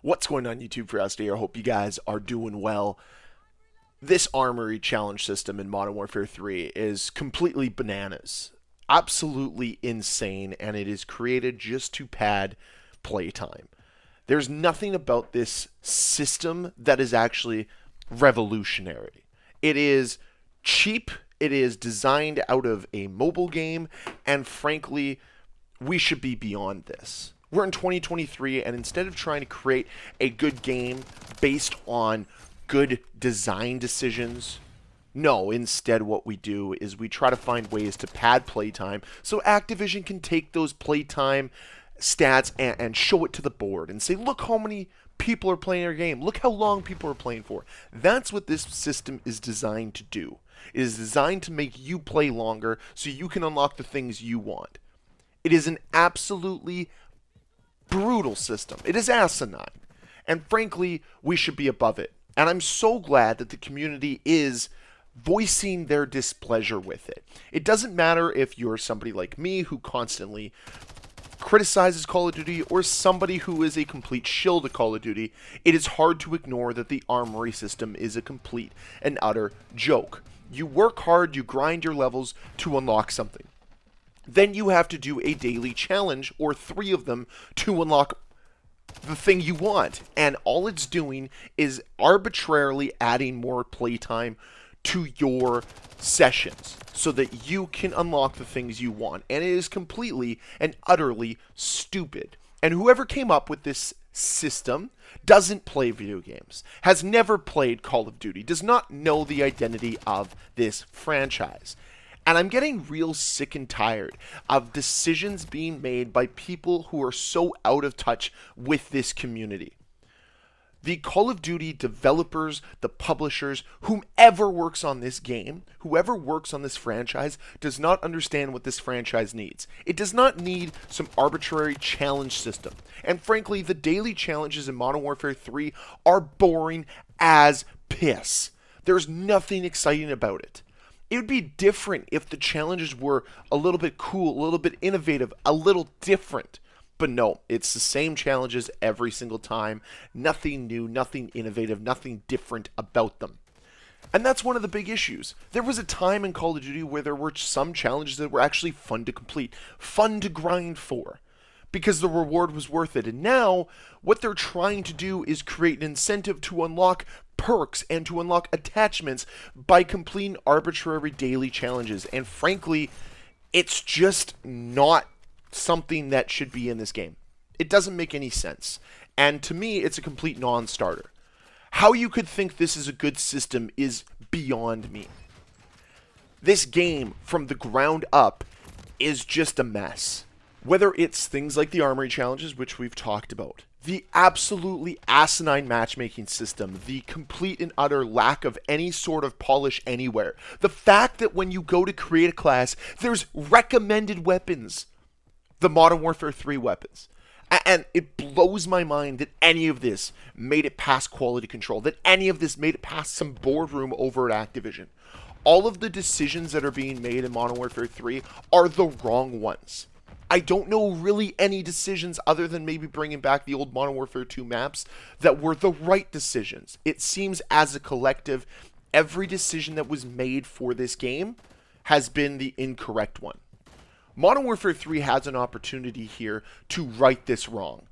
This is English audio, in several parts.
What's going on YouTube? Ferocity? I hope you guys are doing well. This Armory challenge system in Modern Warfare 3 is completely bananas. Absolutely insane, and it is created just to pad playtime. There's nothing about this system that is actually revolutionary. It is cheap, it is designed out of a mobile game, and frankly, we should be beyond this. We're in 2023, and instead of trying to create a good game based on good design decisions, no, instead what we do is we try to find ways to pad playtime so Activision can take those playtime stats and show it to the board and say, look how many people are playing our game. Look how long people are playing for. That's what this system is designed to do. It is designed to make you play longer so you can unlock the things you want. It is an absolutely brutal system. It is asinine. And frankly, we should be above it. And I'm so glad that the community is voicing their displeasure with it. It doesn't matter if you're somebody like me who constantly criticizes Call of Duty or somebody who is a complete shill to Call of Duty. It is hard to ignore that the Armory system is a complete and utter joke. You work hard, you grind your levels to unlock something. Then you have to do a daily challenge, or 3 of them, to unlock the thing you want. And all it's doing is arbitrarily adding more playtime to your sessions so that you can unlock the things you want. And it is completely and utterly stupid. And whoever came up with this system doesn't play video games, has never played Call of Duty, does not know the identity of this franchise. And I'm getting real sick and tired of decisions being made by people who are so out of touch with this community. The Call of Duty developers, the publishers, whomever works on this game, whoever works on this franchise, does not understand what this franchise needs. It does not need some arbitrary challenge system. And frankly, the daily challenges in Modern Warfare 3 are boring as piss. There's nothing exciting about it. It would be different if the challenges were a little bit cool, a little bit innovative, a little different. But no, it's the same challenges every single time. Nothing new, nothing innovative, nothing different about them. And that's one of the big issues. There was a time in Call of Duty where there were some challenges that were actually fun to complete, fun to grind for, because the reward was worth it. And now, what they're trying to do is create an incentive to unlock perks and to unlock attachments by completing arbitrary daily challenges. And frankly, it's just not something that should be in this game. It doesn't make any sense. And to me, it's a complete non-starter. How you could think this is a good system is beyond me. This game, from the ground up, is just a mess. Whether it's things like the Armory challenges, which we've talked about, the absolutely asinine matchmaking system, the complete and utter lack of any sort of polish anywhere, the fact that when you go to create a class, there's recommended weapons, the Modern Warfare 3 weapons. And it blows my mind that any of this made it past quality control, that any of this made it past some boardroom over at Activision. All of the decisions that are being made in Modern Warfare 3 are the wrong ones. I don't know really any decisions other than maybe bringing back the old Modern Warfare 2 maps that were the right decisions. It seems as a collective, every decision that was made for this game has been the incorrect one. Modern Warfare 3 has an opportunity here to right this wrong,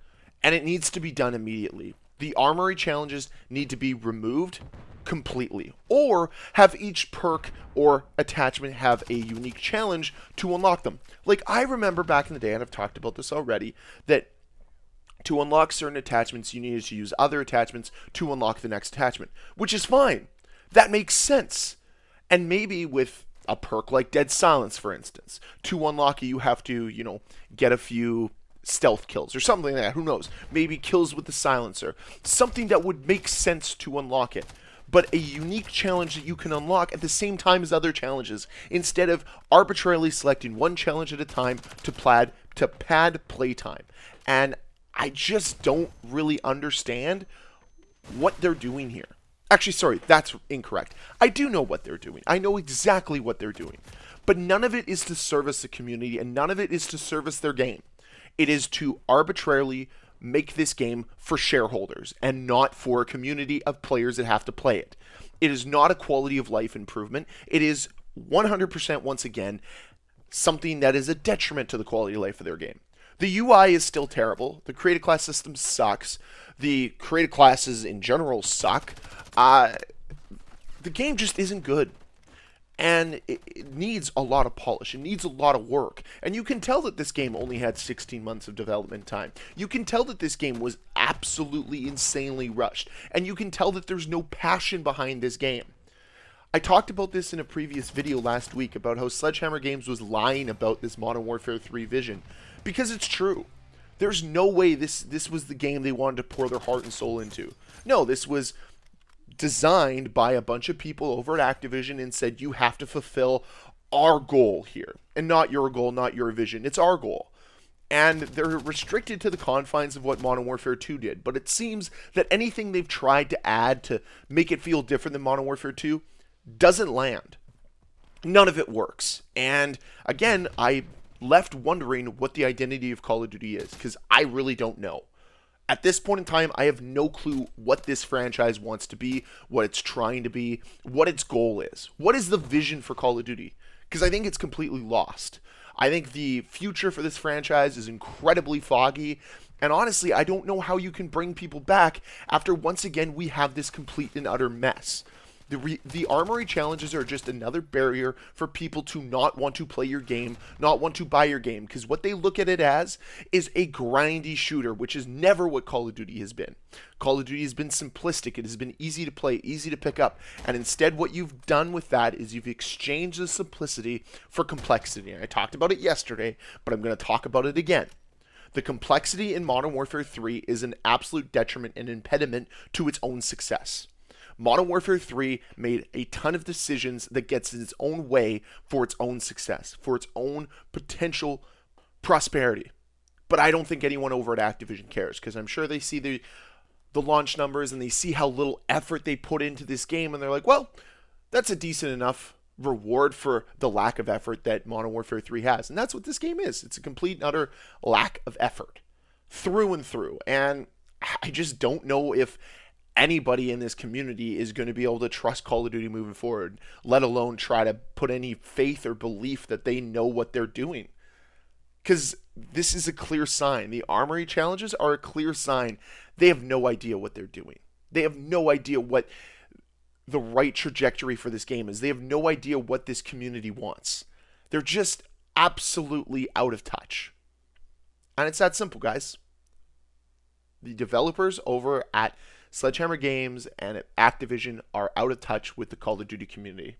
and it needs to be done immediately. The Armory challenges need to be removed completely, or have each perk or attachment have a unique challenge to unlock them. Like, I remember back in the day, and I've talked about this already, that to unlock certain attachments, you needed to use other attachments to unlock the next attachment, which is fine. That makes sense. And maybe with a perk like Dead Silence, for instance, to unlock it, you have to, get a few stealth kills or something like that. Who knows? Maybe kills with the silencer. Something that would make sense to unlock it. But a unique challenge that you can unlock at the same time as other challenges, instead of arbitrarily selecting one challenge at a time to pad playtime. And I just don't really understand what they're doing here. Actually, sorry, that's incorrect. I do know what they're doing. I know exactly what they're doing. But none of it is to service the community, and none of it is to service their game. It is to arbitrarily make this game for shareholders and not for a community of players that have to play it. It is not a quality of life improvement. It is 100% once again something that is a detriment to the quality of life of their game. The UI is still terrible. The creative class system sucks. The creative classes in general suck. The game just isn't good. And it needs a lot of polish. It needs a lot of work. And you can tell that this game only had 16 months of development time. You can tell that this game was absolutely insanely rushed. And you can tell that there's no passion behind this game. I talked about this in a previous video last week about how Sledgehammer Games was lying about this Modern Warfare 3 vision. Because it's true. There's no way this was the game they wanted to pour their heart and soul into. No, this was designed by a bunch of people over at Activision and said, you have to fulfill our goal here. And not your goal, not your vision. It's our goal. And they're restricted to the confines of what Modern Warfare 2 did. But it seems that anything they've tried to add to make it feel different than Modern Warfare 2 doesn't land. None of it works. And again, I left wondering what the identity of Call of Duty is, because I really don't know. At this point in time, I have no clue what this franchise wants to be, what it's trying to be, what its goal is. What is the vision for Call of Duty? Because I think it's completely lost. I think the future for this franchise is incredibly foggy, and honestly, I don't know how you can bring people back after once again we have this complete and utter mess. The Armory challenges are just another barrier for people to not want to play your game, not want to buy your game, because what they look at it as is a grindy shooter, which is never what Call of Duty has been. Call of Duty has been simplistic, it has been easy to play, easy to pick up, and instead what you've done with that is you've exchanged the simplicity for complexity. And I talked about it yesterday, but I'm going to talk about it again. The complexity in Modern Warfare 3 is an absolute detriment and impediment to its own success. Modern Warfare 3 made a ton of decisions that gets in its own way for its own success, for its own potential prosperity. But I don't think anyone over at Activision cares, because I'm sure they see the launch numbers and they see how little effort they put into this game, and they're like, well, that's a decent enough reward for the lack of effort that Modern Warfare 3 has. And that's what this game is. It's a complete and utter lack of effort through and through. And I just don't know if anybody in this community is going to be able to trust Call of Duty moving forward, let alone try to put any faith or belief that they know what they're doing. Because this is a clear sign. The Armory challenges are a clear sign. They have no idea what they're doing. They have no idea what the right trajectory for this game is. They have no idea what this community wants. They're just absolutely out of touch. And it's that simple, guys. The developers over at Sledgehammer Games and Activision are out of touch with the Call of Duty community.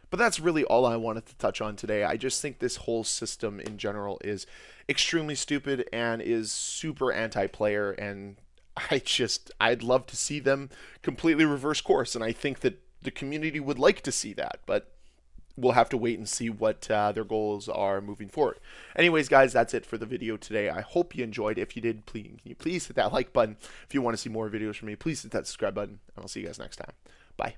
But that's really all I wanted to touch on today. I just think this whole system in general is extremely stupid and is super anti-player, and I'd love to see them completely reverse course, and I think that the community would like to see that, but we'll have to wait and see what their goals are moving forward. Anyways, guys, that's it for the video today. I hope you enjoyed. If you did, please hit that like button. If you want to see more videos from me, please hit that subscribe button, and I'll see you guys next time. Bye.